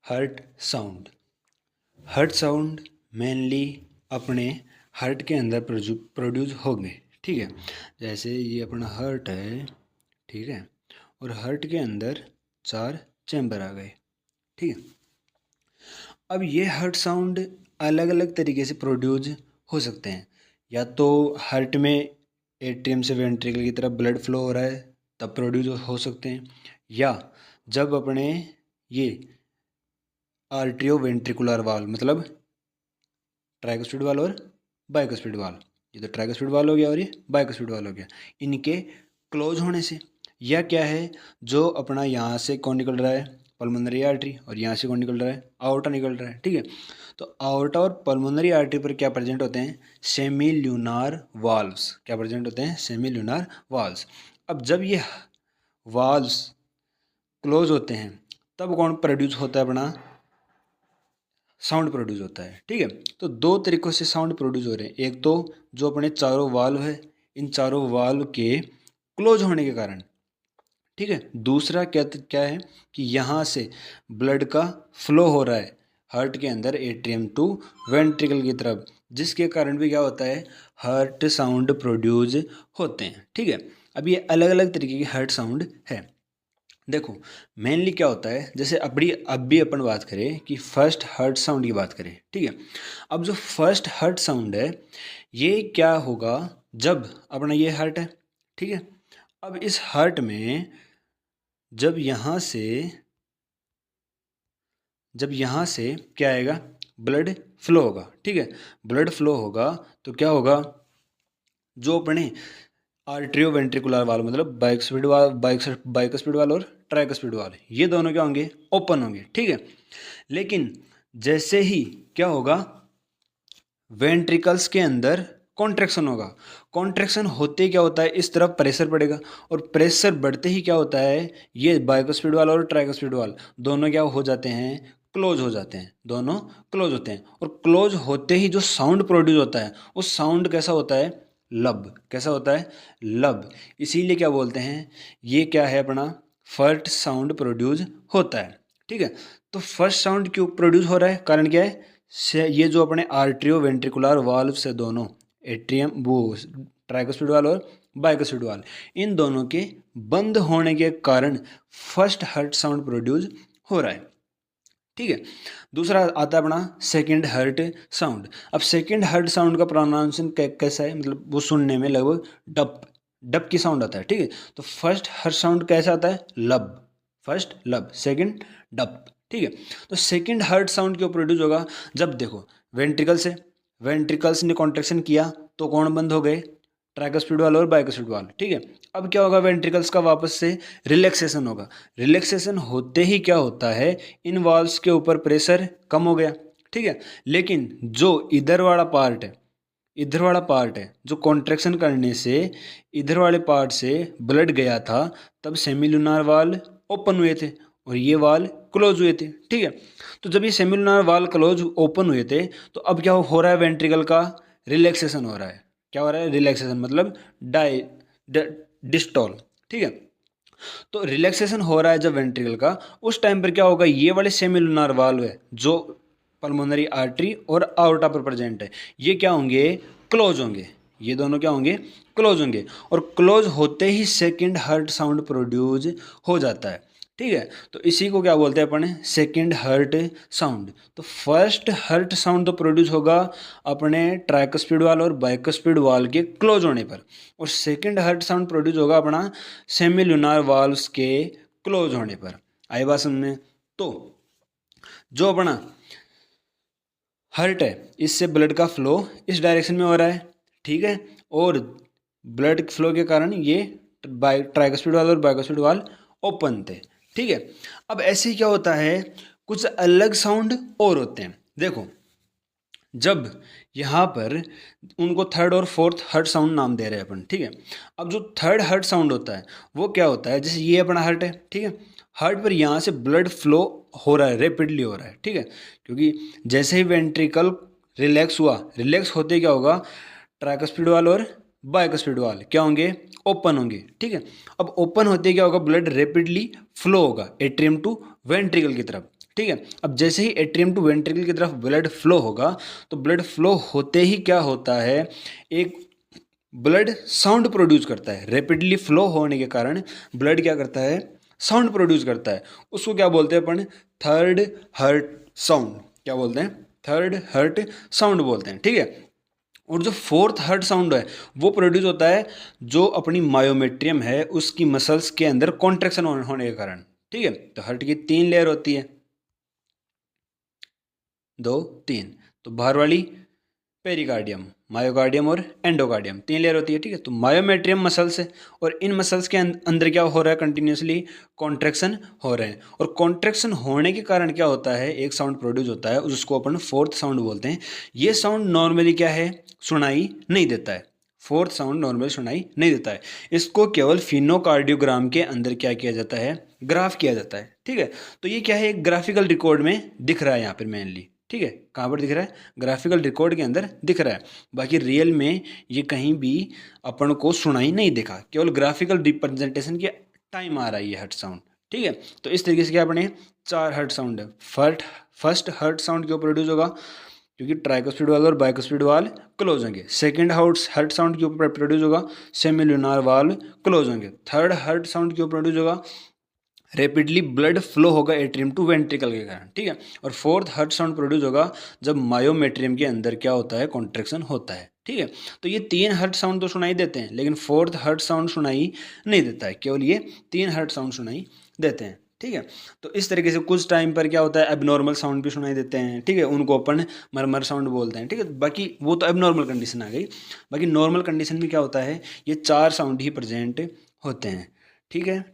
Heart sound. Heart sound mainly अपने heart के अंदर प्रोड्यूस होंगे, ठीक है। जैसे ये अपना हार्ट है, ठीक है, और हार्ट के अंदर 4 चैम्बर आ गए, ठीक है। अब ये हार्ट साउंड अलग अलग तरीके से प्रोड्यूस हो सकते हैं। या तो हार्ट में एट्रियम से वेंट्रिकल की तरफ ब्लड फ्लो हो रहा है तब प्रोड्यूस हो सकते हैं, या जब अपने ये आर्ट्रियो वेंट्रिकुलर वाल्व मतलब ट्राइकोस्पिड वाल्व और बाइकोस्पिड वाल्व, ये तो ट्राइकोस्पिड वाल्व हो गया और ये बाइकोस्पिड वाल्व हो गया, इनके क्लोज होने से। या क्या है, जो अपना यहाँ से कौन निकल रहा है, पल्मोनरी आर्टरी, और यहाँ से कौन निकल रहा है, आउटा निकल रहा है, ठीक है। तो आउटा और पल्मोनरी आर्टरी पर क्या प्रेजेंट होते हैं, सेमी ल्यूनार वाल्व्स। क्या प्रेजेंट होते हैं, सेमी ल्यूनार वाल्व्स। अब जब ये वाल्व्स क्लोज होते हैं तब कौन प्रोड्यूस होता है, अपना साउंड प्रोड्यूस होता है, ठीक है। तो दो तरीक़ों से साउंड प्रोड्यूस हो रहे हैं। एक तो जो अपने चारों वाल्व है, इन चारों वाल्व के क्लोज होने के कारण, ठीक है। दूसरा क्या क्या है कि यहाँ से ब्लड का फ्लो हो रहा है हार्ट के अंदर एट्रियम टू वेंट्रिकल की तरफ, जिसके कारण भी क्या होता है, हार्ट साउंड प्रोड्यूस होते हैं, ठीक है। अब ये अलग अलग तरीके के हार्ट साउंड है। देखो मेनली क्या होता है, जैसे अब भी अपन बात करें कि फर्स्ट हार्ट साउंड की बात करें, ठीक है। अब जो फर्स्ट हार्ट साउंड है ये क्या होगा, जब अपना ये हार्ट है, ठीक है। अब इस हार्ट में जब यहाँ से क्या आएगा, ब्लड फ्लो होगा, ठीक है। ब्लड फ्लो होगा तो क्या होगा, जो अपने आर्ट्रियो वेंट्रिकुलर वाल्व मतलब बाइकोस्पिड वाल्व और ट्राइकोस्पिड वाल्व, ये दोनों क्या होंगे, ओपन होंगे, ठीक है। लेकिन जैसे ही क्या होगा, वेंट्रिकल्स के अंदर कॉन्ट्रैक्शन होगा। कॉन्ट्रैक्शन होते क्या होता है, इस तरफ प्रेशर पड़ेगा, और प्रेशर बढ़ते ही क्या होता है, ये बाइकोस्पिड वाल्व और ट्राइकोस्पिड वाल्व दोनों क्या हो जाते हैं, क्लोज हो जाते हैं, दोनों क्लोज होते हैं। और क्लोज होते ही जो साउंड प्रोड्यूस होता है उस साउंड कैसा होता है, लब। कैसा होता है, लब। इसीलिए क्या बोलते हैं, ये क्या है, अपना फर्स्ट साउंड प्रोड्यूस होता है, ठीक है। तो फर्स्ट साउंड क्यों प्रोड्यूस हो रहा है, कारण क्या है, ये जो अपने आर्ट्रियो वेंट्रिकुलर वाल्व से दोनों एट्रियम वो ट्राइकोस्पिड वाल्व और बाइकोस्पिड वाल्व, इन दोनों के बंद होने के कारण फर्स्ट हार्ट साउंड प्रोड्यूस हो रहा है, ठीक है। दूसरा आता है अपना सेकंड हार्ट साउंड। अब सेकंड हार्ट साउंड का प्रोनाउंसिएशन कैसा है, मतलब वो सुनने में लगभग डप डप की साउंड आता है, ठीक है। तो फर्स्ट हार्ट साउंड कैसा आता है, लब। फर्स्ट लब, सेकंड डप, ठीक है। तो सेकंड हार्ट साउंड क्यों प्रोड्यूस होगा, जब देखो वेंट्रिकल्स ने कॉन्ट्रैक्शन किया तो कौन बंद हो गए, ट्राइकोस्पिड वाल्व और बाइकोस्पिड वाल्व, ठीक है। अब क्या होगा, वेंट्रिकल्स का वापस से रिलैक्सेशन होगा। रिलैक्सेशन होते ही क्या होता है, इन वाल्व्स के ऊपर प्रेशर कम हो गया, ठीक है। लेकिन जो इधर वाला पार्ट है जो कॉन्ट्रैक्शन करने से इधर वाले पार्ट से ब्लड गया था, तब सेमिलुनार वाल ओपन हुए थे और ये वाल क्लोज हुए थे, ठीक है। तो जब ये सेमिलुनार वाल क्लोज ओपन हुए थे तो अब क्या हो रहा है, वेंट्रिकल का रिलैक्सेशन हो रहा है। क्या हो रहा है, रिलैक्सेशन मतलब डिस्टॉल, ठीक है। तो रिलैक्सेशन हो रहा है जब वेंट्रिकल का, उस टाइम पर क्या होगा, ये वाले सेमिलुनार वाल्व है जो पल्मोनरी आर्टरी और आउटा पर प्रेजेंट है, ये क्या होंगे, क्लोज होंगे। ये दोनों क्या होंगे, क्लोज होंगे। और क्लोज होते ही सेकंड हार्ट साउंड प्रोड्यूस हो जाता है, ठीक है। तो इसी को क्या बोलते हैं अपने, सेकंड हार्ट साउंड। तो फर्स्ट हार्ट साउंड तो प्रोड्यूस होगा अपने ट्राइकोस्पिड वाल और बाइकोस्पिड वाल के क्लोज होने पर, और सेकंड हार्ट साउंड प्रोड्यूस होगा अपना सेमिलुनार वाल्व्स के क्लोज होने पर। आई बात समझ। तो जो अपना हार्ट है इससे ब्लड का फ्लो इस डायरेक्शन में हो रहा है, ठीक है। और ब्लड फ्लो के कारण ये ट्राइकोस्पिड वाल और बाइकोस्पिड वाल ओपन थे, ठीक है। अब ऐसे ही क्या होता है, कुछ अलग साउंड और होते हैं। देखो जब यहाँ पर उनको थर्ड और फोर्थ हार्ट साउंड नाम दे रहे हैं अपन, ठीक है। अब जो थर्ड हार्ट साउंड होता है वो क्या होता है, जैसे ये अपना हार्ट है, ठीक है। हार्ट पर यहाँ से ब्लड फ्लो हो रहा है, रेपिडली हो रहा है, ठीक है। क्योंकि जैसे ही वेंट्रिकल रिलैक्स हुआ, रिलैक्स होते क्या होगा, ट्राइकोस्पिड वाल और बाइकोस्पिड वाल क्या होंगे, ओपन होंगे, ठीक है। अब ओपन होते क्या होगा, ब्लड रेपिडली फ्लो होगा एट्रियम टू वेंट्रिकल की तरफ, ठीक है। अब जैसे ही एट्रियम टू वेंट्रिकल की तरफ ब्लड फ्लो होगा तो ब्लड फ्लो होते ही क्या होता है, एक ब्लड साउंड प्रोड्यूस करता है। रैपिडली फ्लो होने के कारण ब्लड क्या करता है, साउंड प्रोड्यूस करता है। उसको क्या बोलते हैं अपन, थर्ड हर्ट साउंड। क्या बोलते हैं, थर्ड हर्ट साउंड बोलते हैं, ठीक है। और जो फोर्थ हर्ट साउंड है वो प्रोड्यूस होता है जो अपनी मायोमेट्रियम है उसकी मसल्स के अंदर कॉन्ट्रेक्शन होने के कारण, ठीक है। तो हर्ट की 3 लेयर होती है, 2 3। तो बाहर वाली पेरिकार्डियम, मायोकार्डियम और एंडोकार्डियम, 3 लेयर होती है, ठीक है। तो मायोमेट्रियम मसल्स है और इन मसल्स के अंदर क्या हो रहा है, कंटिन्यूसली कॉन्ट्रैक्शन हो रहे हैं। और कॉन्ट्रैक्शन होने के कारण क्या होता है, एक साउंड प्रोड्यूस होता है उसको अपन फोर्थ साउंड बोलते हैं। ये साउंड नॉर्मली क्या है, सुनाई नहीं देता है। फोर्थ साउंड नॉर्मली सुनाई नहीं देता है। इसको केवल फिनोकार्डियोग्राम के अंदर क्या किया जाता है, ग्राफ किया जाता है, ठीक है। तो ये क्या है, एक ग्राफिकल रिकॉर्ड में दिख रहा है यहाँ पर मेनली, ठीक है। कहाँ पर दिख रहा है, ग्राफिकल रिकॉर्ड के अंदर दिख रहा है। बाकी रियल में ये कहीं भी अपन को सुनाई नहीं देखा, केवल ग्राफिकल रिप्रेजेंटेशन के टाइम आ रहा है ये हर्ट साउंड, ठीक है। तो इस तरीके से क्या अपने 4 हर्ट साउंड है। फर्स्ट हर्ट साउंड क्यों प्रोड्यूस होगा, क्योंकि ट्राइकोस्पिड वाल और बाइकोस्पिड वाल क्लोज होंगे। सेकंड हर्ट साउंड क्यों प्रोड्यूस होगा, सेमिलुनार वाल क्लोज होंगे। थर्ड हर्ट साउंड क्यों प्रोड्यूस होगा, रैपिडली ब्लड फ्लो होगा एट्रियम टू वेंट्रिकल के कारण, ठीक है। और फोर्थ हर्ट साउंड प्रोड्यूस होगा जब मायोमेट्रियम के अंदर क्या होता है, कॉन्ट्रैक्शन होता है, ठीक है। तो ये 3 हर्ट साउंड तो सुनाई देते हैं लेकिन फोर्थ हर्ट साउंड सुनाई नहीं देता है, केवल ये 3 हर्ट साउंड सुनाई देते हैं, ठीक है। तो इस तरीके से कुछ टाइम पर क्या होता है, एबनॉर्मल साउंड भी सुनाई देते हैं, ठीक है। उनको अपन मरमर साउंड बोलते हैं, ठीक है। बाकी वो तो एबनॉर्मल कंडीशन आ गई। बाकी नॉर्मल कंडीशन में क्या होता है, ये 4 साउंड ही प्रेजेंट होते हैं, ठीक है।